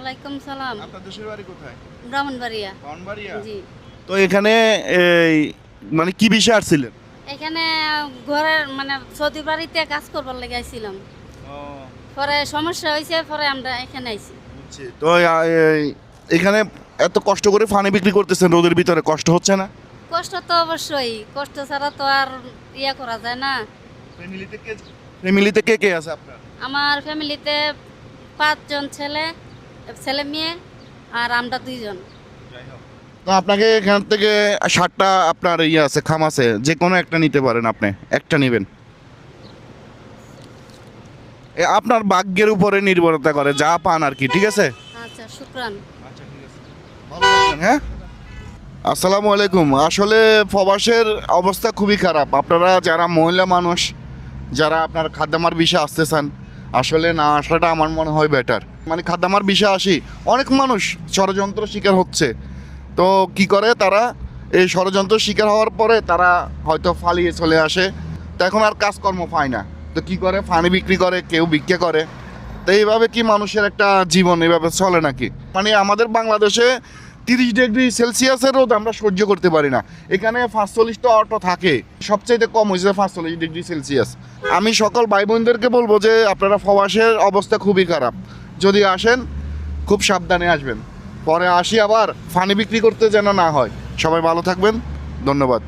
ওয়ালাইকুম সালাম। আপনার দেশের বাড়ি কোথায়? ব্রাহ্মণবাড়িয়া। ব্রাহ্মণবাড়িয়া। জি। তো এখানে এই মানে কি বিষয়ে আসছিলেন? এখানে ঘরের মানে সৌদি বাড়িতে কাজ করবার লেগে আইছিলাম। ও পরে সমস্যা হয়েছে, পরে আমরা এখানে আইছি। বুঝছি। তো এখানে এত কষ্ট করে পানি বিক্রি করতেছেন রোদের ভিতরে, কষ্ট হচ্ছে না? কষ্ট তো অবশ্যই, কষ্ট ছাড়া তো আর করা যায় না। ফ্যামিলিতে কে কে আছে আপনার? আমার ফ্যামিলিতে 5 জন ছেলে, ছেলে মেয়ে, আর আমরা 2 জন। তো আপনাকে এখান থেকে 7টা আপনার ইয়ে আছে, খাম আছে, যে কোনো একটা নিতে পারেন, আপনি একটা নেবেন। আপনার ভাগ্যের উপরে নির্ভরতা করে, যা পান আর কি, ঠিক আছে? আচ্ছা, শুকরান। আচ্ছা, ঠিক আছে, ভালো থাকবেন। হ্যাঁ, আসসালামু আলাইকুম। আসলে প্রবাসের অবস্থা খুবই খারাপ। আপনারা যারা মহিলা মানুষ, যারা আপনার খাদ্যামার বিষয়ে আসতে চান, আসলে না আসাটা আমার মনে হয় বেটার। মানে খাদ্যামার বিষয়ে আসি, অনেক মানুষ ষড়যন্ত্র শিকার হচ্ছে। তো কি করে তারা, এই ষড়যন্ত্র শিকার হওয়ার পরে তারা হয়তো পালিয়ে চলে আসে। তো এখন আর কাজকর্ম পায় না, তো কি করে, পানি বিক্রি করে, কেউ ভিক্ষা করে। তো এইভাবে কি মানুষের একটা জীবন এইভাবে চলে নাকি? মানে আমাদের বাংলাদেশে 30 ডিগ্রি সেলসিয়াসের রোদ আমরা সহ্য করতে পারি না। এখানে 45টা অটো থাকে, সবচাইতে কম হয়েছে 45 ডিগ্রি সেলসিয়াস। আমি সকল ভাই বোনদেরকে বলবো যে আপনারা প্রবাসের অবস্থা খুবই খারাপ। যদি আসেন খুব সাবধানে আসবেন, পরে আসি আবার পানি বিক্রি করতে যেন না হয়। সবাই ভালো থাকবেন, ধন্যবাদ।